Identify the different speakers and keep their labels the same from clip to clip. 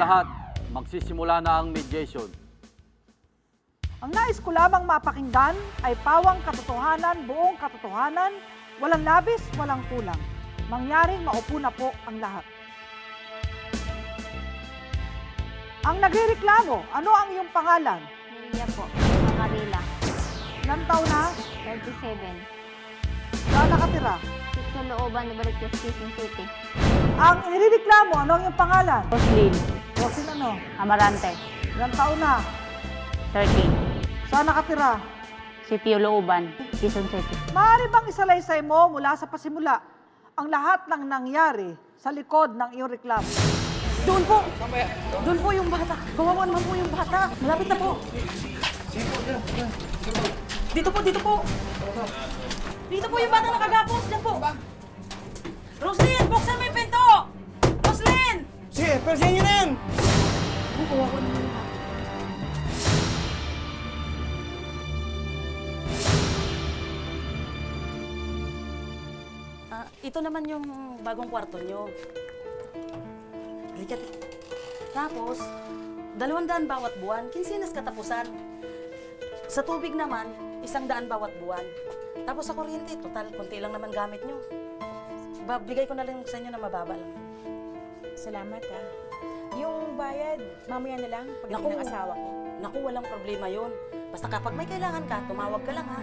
Speaker 1: lahat, magsisimula na ang mediation.
Speaker 2: Ang nais ko lamang mapakinggan ay pawang katotohanan, buong katotohanan, walang labis, walang kulang. Mangyaring maupo na po ang lahat. Ang nagrereklamo, ano ang iyong pangalan?
Speaker 3: Lilia po, Mangarila,
Speaker 2: Ilang taon na?
Speaker 3: 37.
Speaker 2: Saan nakatira?
Speaker 3: Sitio Looban, Novaliches, Quezon City.
Speaker 2: Ang inireklamo, ano ang iyong pangalan?
Speaker 3: Roslyn,
Speaker 2: Rosin ano?
Speaker 3: Amarante,
Speaker 2: Ilang taon na?
Speaker 3: 13.
Speaker 2: Saan nakatira?
Speaker 3: Sitio Looban, Quezon City.
Speaker 2: Maaari bang isalaysay mo mula sa pasimula ang lahat ng nangyari sa likod ng iyong reklamo?
Speaker 4: Doon po! Doon po yung bata. Kawawa naman po yung bata. Malapit na po. Dito po, dito po. Dito po yung bata nakagapos. Diyan po. Roslyn, buksan mo yung pinto! Roslyn!
Speaker 5: Sige, persiyan nyo na yan!
Speaker 4: Kawawa naman yung bata. Ito naman yung bagong kwarto nyo. Halika. Tapos, 200 bawat buwan, kinsinas katapusan. Sa tubig naman, 100 bawat buwan. Tapos sa kuryente, total, konti lang naman gamit nyo. Bigay ko na lang sa inyo na mababa lang.
Speaker 6: Salamat ah. Yung bayad, mamaya na lang pagdating ng asawa ko.
Speaker 4: Naku, walang problema yon. Basta kapag may kailangan ka, tumawag ka lang ha.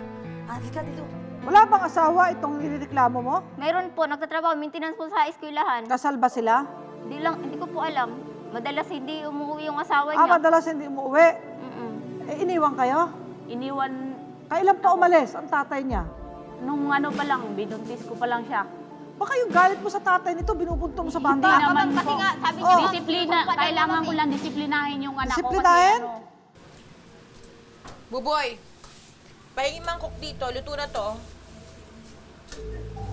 Speaker 4: Halika dito.
Speaker 2: Wala bang asawa itong nireklamo mo?
Speaker 3: Mayroon po, nagtatrabaho, maintenance po sa eskwelahan.
Speaker 2: Kasal ba sila?
Speaker 3: Hindi ko po alam. Madalas hindi umuwi yung asawa
Speaker 2: Ah,
Speaker 3: niya.
Speaker 2: madalas hindi umuwi.
Speaker 3: Mm-mm.
Speaker 2: Eh, iniwan kayo?
Speaker 3: Iniwan,
Speaker 2: Kailan pa umalis ang tatay niya?
Speaker 3: nung ano pa lang, binuntis ko pa lang siya.
Speaker 2: Baka yung galit mo sa tatay nito, binubunto mo sa bata.
Speaker 3: Hindi naman
Speaker 7: Kasi
Speaker 3: po.
Speaker 7: nga, sabi
Speaker 2: Oh.
Speaker 7: niya,
Speaker 3: Disiplina, kailangan ko lang disiplinahin yung anak ko.
Speaker 2: Disiplinahin?
Speaker 3: Kasi ano,
Speaker 7: Buboy, pahingin mangkok dito, luto na to.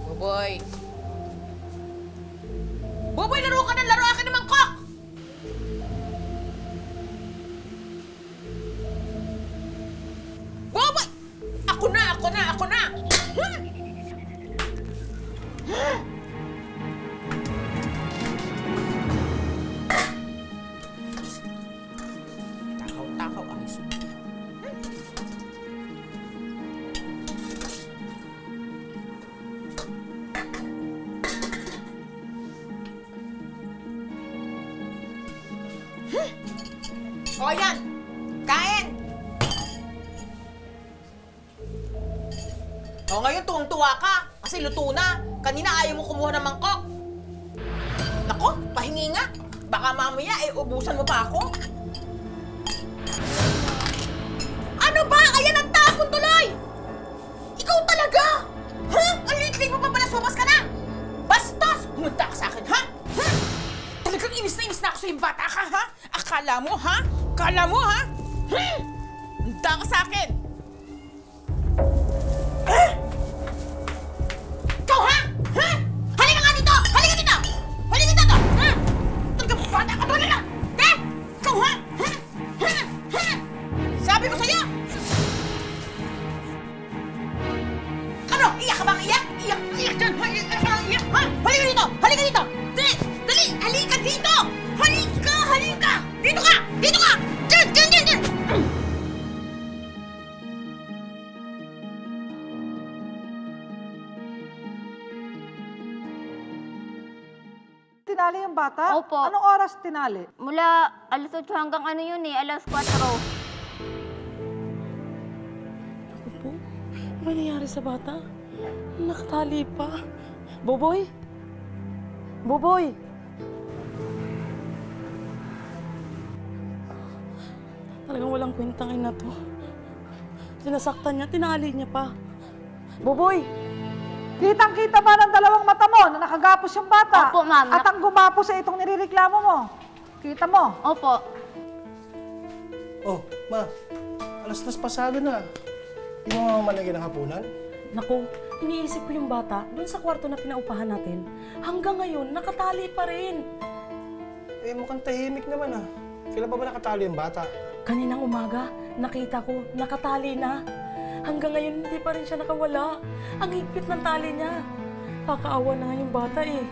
Speaker 7: Buboy. Buboy, laro ka ng laro, akin na mangkok! Buboy! Ako na, ako na, ako na! Takaw, ayos. O, yan! Kain! O, ngayon tuwang-tuwa ka kasi luto na. Kanina ayaw mo kumuha ng mangkok. Nako, pahingi nga. Baka mamaya ubusan mo pa ako. Ano ba? Ayan ang tapon tuloy! Ikaw talaga! Ha? Ang liit-liit mo pa pala, sumas ka na! Bastos! Pumunta ka sa akin, ha? Ha? Talagang inis na ako sa yung bata ka, ha? Akala mo, ha? Akala mo, ha? Punta ka sa akin! Ikaw, ha? Ha? Halika nga dito! Halika dito! Halika dito! Ha? Talagang bata ka doon na! Ha? Ikaw, ha? Ha? Ha? Ha? Sabi ko sa'yo! Ano? Iyak ka bang iyak? Iyak! Iyak dyan! Ha? Iyak! Iyak! Ha? Halika dito! Halika dito! Dali! Dali! Halika dito! Halika! Halika! Dito ka! Dito ka! Dyan! Dyan! Dyan! Dyan!
Speaker 2: Tinali yung bata?
Speaker 3: Opo.
Speaker 2: Anong oras tinali?
Speaker 3: mula alas 8 hanggang ano yun eh, alas 4.
Speaker 4: Ako po, ano nangyayari sa bata? Nakatali pa. Boboy? Boboy! Talagang walang kwentang ina to. Sinasaktan niya, tinali niya pa. Boboy!
Speaker 2: Kitang-kita ba ng dalawang mata mo na nakagapos yung bata?
Speaker 3: Opo, ma'am.
Speaker 2: At ang gumapos sa itong nirereklamo mo? Kita mo?
Speaker 3: Opo.
Speaker 5: Oh, ma. Alas-tas pasado na. Hindi mo mamalagyan ng hapunan?
Speaker 4: Naku, iniisip ko yung bata doon sa kwarto na pinaupahan natin. Hanggang ngayon, nakatali pa rin.
Speaker 5: Eh, mukhang tahimik naman ah. Kailan pa ba nakatalo yung bata?
Speaker 4: Kaninang umaga, nakita ko, nakatali na. Hanggang ngayon, hindi pa rin siya nakawala. Ang higpit ng tali niya. Kakaawa na nga yung bata eh.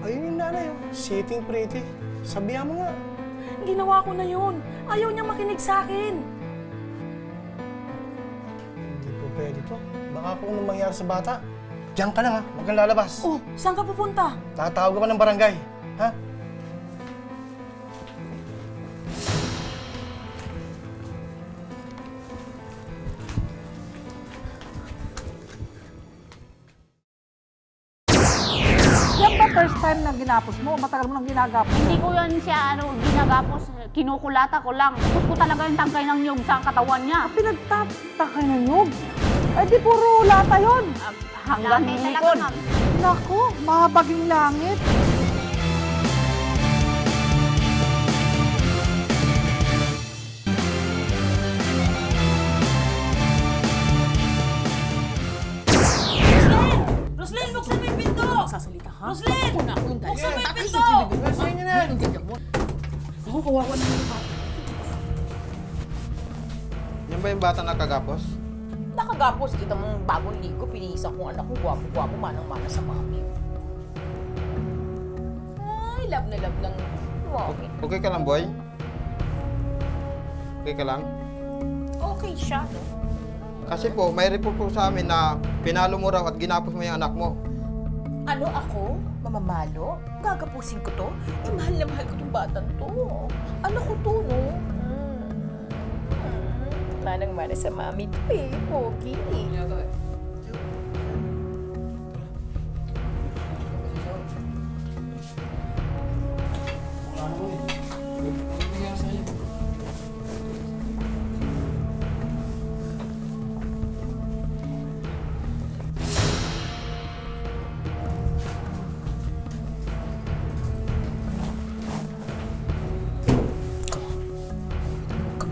Speaker 5: Ayun yung nanay oh. Sitting pretty. Sabihan mo nga.
Speaker 4: Ginawa ko na yun. Ayaw niyang makinig sa akin.
Speaker 5: Hindi po pwede to. Baka kung anong mangyari sa bata. Diyan ka lang ha, huwag kang lalabas.
Speaker 4: Oh, saan ka pupunta?
Speaker 5: Tatawag ako ng barangay. Ha?
Speaker 2: Yan ba first time na ginapos mo? Matagal mo nang ginagapos?
Speaker 3: Hindi ko yan siya ginagapos, kinukulata ko lang. Gusto ko talaga yung tangkay ng nyug sa katawan niya.
Speaker 2: Pinagtatakay ng nyug. Eh di puro lata yun.
Speaker 3: Hanggang
Speaker 7: Laki talaga,
Speaker 3: likod.
Speaker 7: ma'am.
Speaker 2: Naku, mahabaging langit.
Speaker 4: Roslyn, buksan mo yung pinto!
Speaker 7: Sasalita, ha?
Speaker 4: Roslyn! Buksan mo yung pinto!
Speaker 5: Basta niyo na yan.
Speaker 7: Ako, kawawa naman yung bata.
Speaker 8: Yan ba yung bata na kagapos?
Speaker 7: Nakagapos, kita mong bagong ligo, pinihisan kong anak ko, gwapo-gwapo, manang-mana sa mami. Ay, love na love ng mami.
Speaker 8: Okay ka lang, boy? Okay ka lang?
Speaker 7: Okay siya, no?
Speaker 8: Kasi po, may report po sa amin na pinalo mo raw at ginapos mo yung anak mo.
Speaker 7: Ano ako? Mamamalo? Gagapusin ko to? Eh, mahal na mahal ko tong batang to. Ano ko to, no? Manang-mana sa mami to eh, pogi.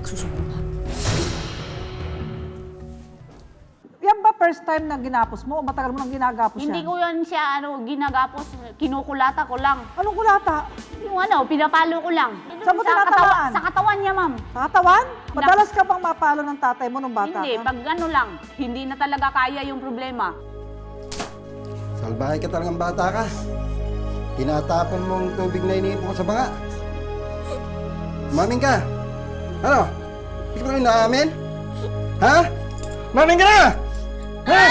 Speaker 7: Susumbong ha?
Speaker 2: Yan ba first time na ginapos mo? Matagal mo nang ginagapos
Speaker 3: Hindi
Speaker 2: yan?
Speaker 3: ko yan siya ginagapos, kinukulata ko lang.
Speaker 2: Anong kulata?
Speaker 3: Yung pinapalo ko lang.
Speaker 2: Saan mo tinatamaan?
Speaker 3: Sa katawan niya, ma'am.
Speaker 2: Sa katawan? Madalas ka bang mapalo ng tatay mo nung bata
Speaker 3: Hindi,
Speaker 2: ka?
Speaker 3: pag lang, hindi na talaga kaya yung problema.
Speaker 9: Salbahay ka talagang bata ka. Tinatapon mong tubig na iniipon ko sa banga. Maming ka. Ano? Hindi ko rin naamin? Ha? Maming ka na! Ha?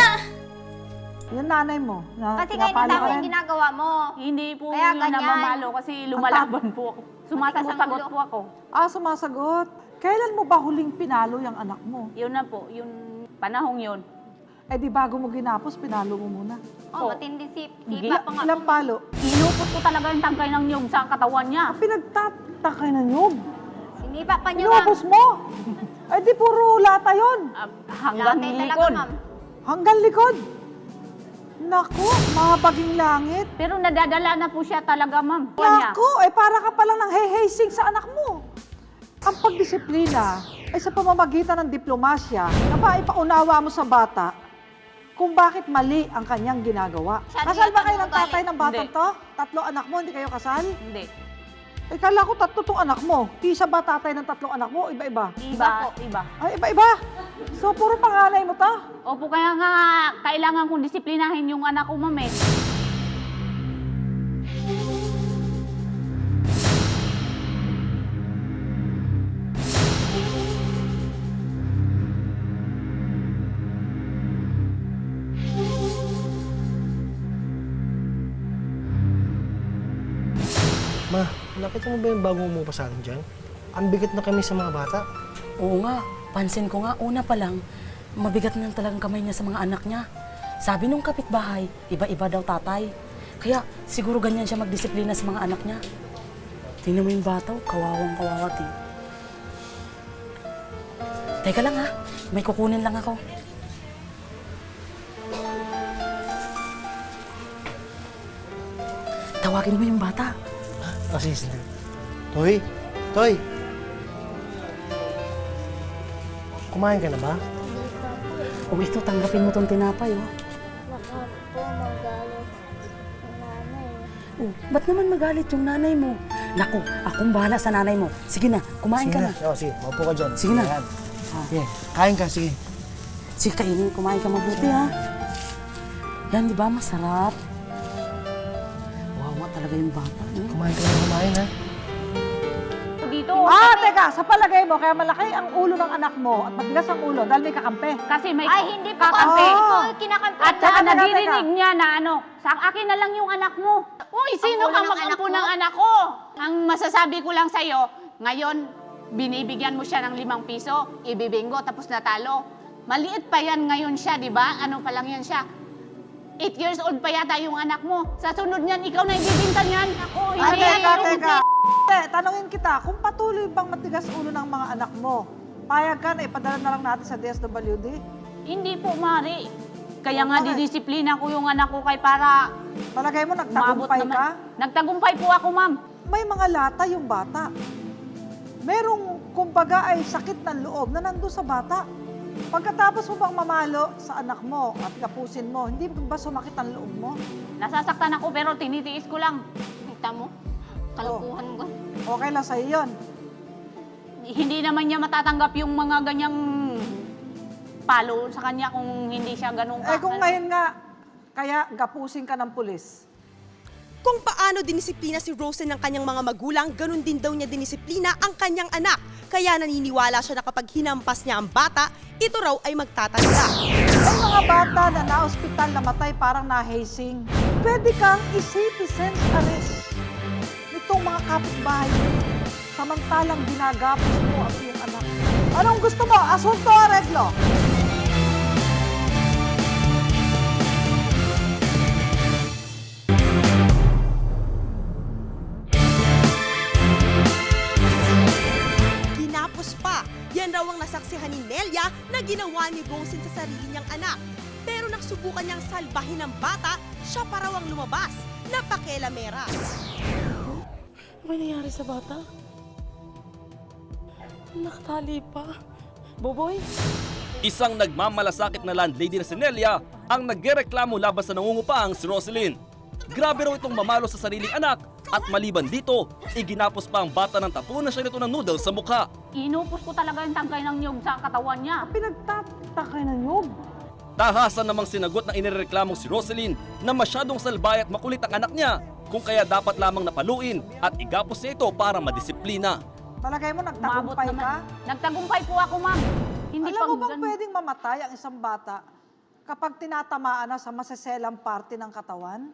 Speaker 2: Yan nanay mo. Na
Speaker 3: Kasi kayo
Speaker 2: pinapalo
Speaker 3: na
Speaker 2: ka
Speaker 3: yung
Speaker 2: rin.
Speaker 3: ginagawa mo. Hindi po
Speaker 7: Kaya
Speaker 3: yun
Speaker 7: ganyan.
Speaker 3: namamalo kasi lumalaban po ako. Sumasagot po ako.
Speaker 2: Ah, sumasagot. Kailan mo ba huling pinalo yung anak mo?
Speaker 3: Yun na po, yung panahong yun.
Speaker 2: Eh di bago mo ginapos, pinalo mo muna.
Speaker 3: Oh,
Speaker 7: matindi
Speaker 3: Sipa pa nga.
Speaker 2: Ilang palo?
Speaker 3: Inupos ko talaga yung tangkay ng nyug sa katawan niya.
Speaker 2: Pinagtatakay ng nyug.
Speaker 7: Sinipa pa niyo,
Speaker 2: Inubos mo. Eh di puro lata yun.
Speaker 3: Hanggang likod.
Speaker 2: Hanggang likod. Naku, mahabaging langit.
Speaker 3: Pero nadadala na po siya talaga, ma'am. Kanya.
Speaker 2: Naku, eh para ka palang nang hey-hey-sing sa anak mo. Ang pagdisiplina ay sa pamamagitan ng diplomasya na maipaunawa mo sa bata kung bakit mali ang kanyang ginagawa.
Speaker 7: Siya,
Speaker 2: Kasal ba
Speaker 7: di
Speaker 2: kayo
Speaker 7: ka
Speaker 2: ng tatay ng batang
Speaker 3: Hindi.
Speaker 2: to? 3 anak mo, hindi kayo kasal?
Speaker 3: Hindi.
Speaker 2: Eh, kala ko 3 tong anak mo. Isa ba tatay ng 3 anak mo? Iba-iba?
Speaker 3: Iba.
Speaker 2: Ay, iba-iba. So, puro panganay mo to?
Speaker 3: Opo, kaya nga kailangan kong disiplinahin yung anak ko, ma'am eh.
Speaker 5: Ma, nakita mo ba yung bago mo pa sa atin dyan? Ang bigat na kami sa mga bata.
Speaker 4: Oo nga, pansin ko nga, una pa lang, mabigat na talagang kamay niya sa mga anak niya. Sabi nung kapitbahay, iba-iba daw tatay. Kaya siguro ganyan siya magdisiplina sa mga anak niya. Tingnan mo yung bata, kawawang kawawat eh. Teka lang ha, may kukunin lang ako. Tawagin mo yung bata.
Speaker 5: Assistant. Toy! Toy! Kumain ka na ba?
Speaker 4: O ito, tanggapin mo tong tinapay, oh.
Speaker 10: Baka po magalit ang nanay.
Speaker 4: Oh, ba't naman magalit yung nanay mo? Naku, akong bahala sa nanay mo. Sige na, kumain
Speaker 5: Sige
Speaker 4: ka
Speaker 5: na.
Speaker 4: na.
Speaker 5: Oo, sige. Maupo ka dyan.
Speaker 4: Sige na.
Speaker 5: Ayan.
Speaker 4: Ah.
Speaker 5: Sige, kain ka, sige.
Speaker 4: Sige, kainin, kumain ka mabuti, ha? Yan, di ba? Masarap. Wawa talaga yung bata.
Speaker 5: Kumain ka na kumain, ha?
Speaker 3: dito.
Speaker 2: Teka, sa palagay mo, kaya malaki ang ulo ng anak mo at matigas ang ulo dahil may kakampi.
Speaker 3: Kasi may
Speaker 10: Ay, hindi po
Speaker 3: kakampi.
Speaker 10: kinakampi.
Speaker 3: At saka
Speaker 2: Teka,
Speaker 3: naririnig
Speaker 2: teka.
Speaker 3: niya na sa akin na lang yung anak mo. Uy, sino
Speaker 10: ulo
Speaker 3: ka
Speaker 10: ng
Speaker 3: mag-ampo
Speaker 10: anak
Speaker 3: ng
Speaker 10: mo?
Speaker 3: anak ko? Ang masasabi ko lang sa'yo, ngayon, binibigyan mo siya ng 5 piso, ibibingo, tapos natalo. Maliit pa yan ngayon siya, di ba? Ano pa lang yan siya? 8 years old pa yata yung anak mo. Sa sunod niyan, ikaw na ibibinta niyan. Ako, hindi
Speaker 2: Teka. Tanungin kita, kung patuloy bang matigas ulo ng mga anak mo, payag ka na ipadala na lang natin sa DSWD?
Speaker 3: Hindi po, Mari. Kaya nga
Speaker 2: Bakit?
Speaker 3: didisiplina ko yung anak ko kay para
Speaker 2: Palagay mo,
Speaker 3: umabot
Speaker 2: nagtagumpay
Speaker 3: naman.
Speaker 2: ka?
Speaker 3: Nagtagumpay po ako, ma'am.
Speaker 2: May mga lata yung bata. Merong, kumbaga, ay sakit ng loob na nandun sa bata. Pagkatapos mo bang mamalo sa anak mo at kapusin mo, hindi ba sumakit ang loob mo?
Speaker 3: Nasasaktan ako pero tinitiis ko lang.
Speaker 10: Kita mo? Kalukuhan ko.
Speaker 2: Okay lang sa'yo yun.
Speaker 3: Hindi naman niya matatanggap yung mga ganyang palo sa kanya kung hindi siya ganun ka.
Speaker 2: Kung ngayon nga, kaya gapusin ka ng pulis.
Speaker 7: Kung paano dinisiplina si Rosen ng kanyang mga magulang, ganun din daw niya dinisiplina ang kanyang anak. Kaya naniniwala siya na kapag hinampas niya ang bata, ito raw ay magtatanda.
Speaker 2: May mga bata na na-ospital namatay parang na-hazing. Pwede kang i-citizen's arrest nitong mga kapitbahay mo. Samantalang ginagapos mo ang iyong anak. Anong gusto mo? Asunto o reglo?
Speaker 7: Ginapos pa. Yan raw ang nasaksihan ni Nelia na ginawa ni Rosen sa sarili niyang anak. Pero nang subukan niyang salbahin ang bata, siya pa raw ang lumabas. Napakelamera.
Speaker 4: Ano nangyari sa bata? Nakatali pa. Boboy?
Speaker 11: Isang nagmamalasakit na landlady na si Nelia ang nagrereklamo laban sa nangungupang si Roselyn. Grabe raw itong mamalo sa sariling anak at maliban dito, iginapos pa ang bata ng tapunan siya nito ng noodles sa mukha.
Speaker 3: Inupos ko talaga yung tangkay ng niyog sa katawan niya.
Speaker 2: Pinagtatakay ng nyog.
Speaker 11: Tahasan namang sinagot ng inireklamong si Roselyn na masyadong salbay at makulit ang anak niya kung kaya dapat lamang napaluin at igapos niya ito para madisiplina.
Speaker 2: Palagay mo,
Speaker 3: Umabot
Speaker 2: nagtagumpay
Speaker 3: naman.
Speaker 2: ka?
Speaker 3: Nagtagumpay po ako, ma'am. Hindi
Speaker 2: Alam mo
Speaker 3: pag
Speaker 2: bang
Speaker 3: ganun.
Speaker 2: pwedeng mamatay ang isang bata kapag tinatamaan na sa maseselang parte ng katawan?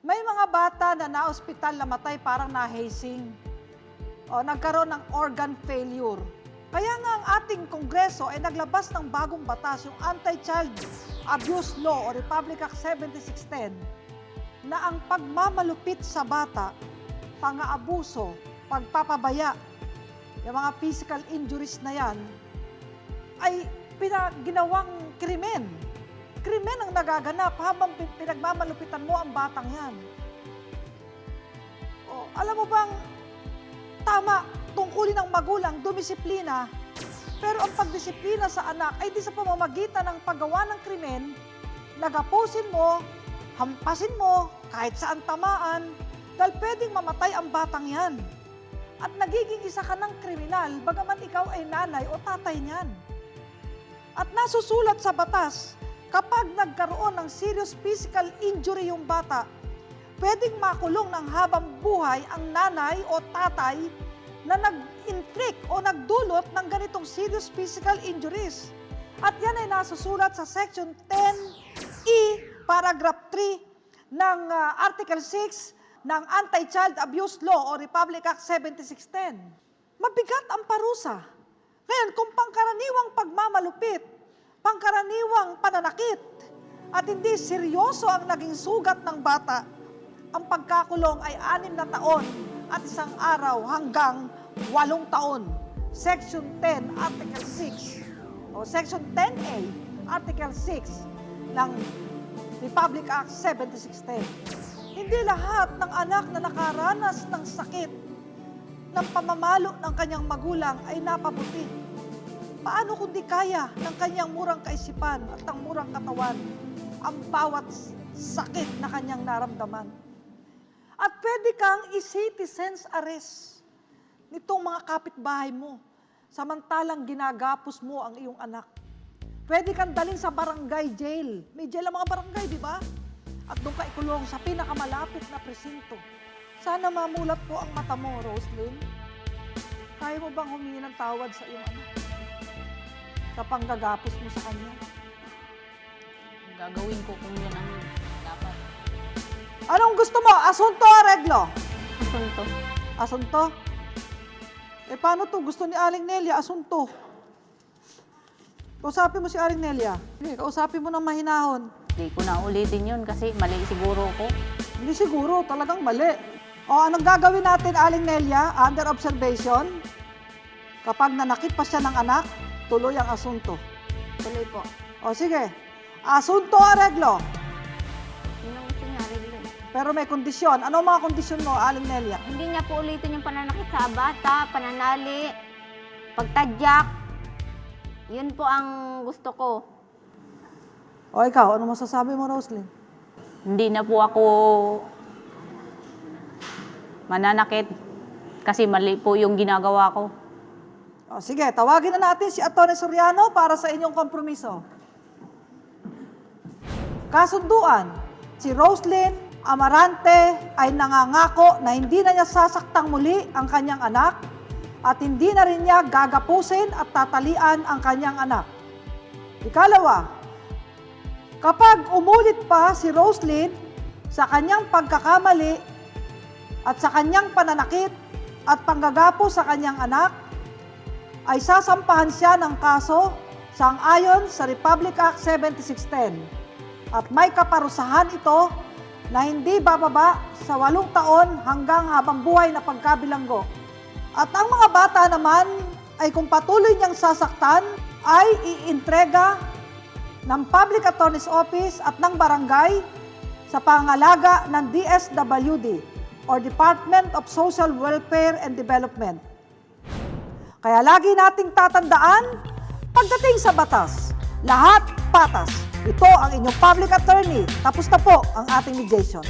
Speaker 2: May mga bata na na-ospital namatay parang na-hazing o nagkaroon ng organ failure. Kaya nga ang ating Kongreso ay naglabas ng bagong batas, yung Anti-Child Abuse Law o Republic Act 7610, na ang pagmamalupit sa bata, pang-aabuso, pagpapabaya, yung mga physical injuries na yan, ay ginawang krimen. Krimen ang nagaganap habang pinagmamalupitan mo ang batang yan. O, alam mo bang, tama, tungkulin ng magulang, dumisiplina, pero ang pagdisiplina sa anak ay di sa pamamagitan ng paggawa ng krimen, nagapusin mo, hampasin mo, kahit saan tamaan, dahil pwedeng mamatay ang batang yan. At nagiging isa ka ng kriminal, bagaman ikaw ay nanay o tatay niyan. At nasusulat sa batas, kapag nagkaroon ng serious physical injury yung bata, pwedeng makulong ng habang buhay ang nanay o tatay na nag-inflict o nagdulot ng ganitong serious physical injuries. At yan ay nasusulat sa Section 10E, Paragraph 3 ng Article 6 ng Anti-Child Abuse Law o Republic Act 7610. Mabigat ang parusa. Ngayon, kung pangkaraniwang pagmamalupit, pangkaraniwang pananakit, at hindi seryoso ang naging sugat ng bata, ang pagkakulong ay 6 na taon at 1 araw hanggang 8 taon. Section 10, Article 6, o Section 10A, Article 6 ng Republic Act 7610. Hindi lahat ng anak na nakaranas ng sakit ng pamamalo ng kanyang magulang ay napabuti. Paano kung di kaya ng kanyang murang kaisipan at ng murang katawan ang bawat sakit na kanyang naramdaman? At pwede kang i-citizen's arrest nitong mga kapitbahay mo, samantalang ginagapos mo ang iyong anak. Pwede kang daling sa barangay jail. May jail ang mga barangay, di ba? At doon ka ikulong sa pinakamalapit na presinto. Sana mamulat po ang mata mo, Roslyn. Kaya mo bang humingi ng tawad sa iyong anak? Sa panggagapos mo sa kanya?
Speaker 3: Gagawin ko kung yun ang dapat.
Speaker 2: Anong gusto mo? Asunto o areglo?
Speaker 10: Asunto.
Speaker 2: Asunto? Eh, paano to? Gusto ni Aling Nelia, asunto. Kausapin mo si Aling Nelia. Sige, kausapin mo ng mahinahon.
Speaker 3: Hindi ko na ulitin yun kasi mali siguro ko.
Speaker 2: Hindi siguro, talagang mali. O, anong gagawin natin, Aling Nelia, under observation? Kapag nanakit pa siya ng anak, tuloy ang asunto.
Speaker 10: Tuloy po.
Speaker 2: O, sige. Asunto o areglo?
Speaker 10: Yun ang gusto niya, Rillo.
Speaker 2: Pero may kondisyon. Ano ang mga kondisyon mo, Aling Nelia?
Speaker 10: Hindi niya po ulitin yung pananakit sa bata, pananali, pagtadyak. Yun po ang gusto ko.
Speaker 2: O, ikaw, ano masasabi mo, Roslyn?
Speaker 3: Hindi na po ako mananakit kasi mali po yung ginagawa ko.
Speaker 2: O, sige, tawagin na natin si Atty. Soriano para sa inyong kompromiso. Kasunduan, si Roslyn Amarante ay nangangako na hindi na niya sasaktang muli ang kanyang anak at hindi na rin niya gagapusin at tatalian ang kanyang anak. Ikalawa, kapag umulit pa si Roslyn sa kanyang pagkakamali at sa kanyang pananakit at panggagapos sa kanyang anak, ay sasampahan siya ng kaso sang-ayon sa Republic Act 7610 at may kaparusahan ito na hindi bababa sa 8 taon hanggang habang buhay na pagkabilanggo. At ang mga bata naman ay kung patuloy niyang sasaktan ay iintrega ng Public Attorney's Office at ng barangay sa pangalaga ng DSWD or Department of Social Welfare and Development. Kaya lagi nating tatandaan, pagdating sa batas, lahat patas. Ito ang inyong public attorney. Tapos na po ang ating mediation.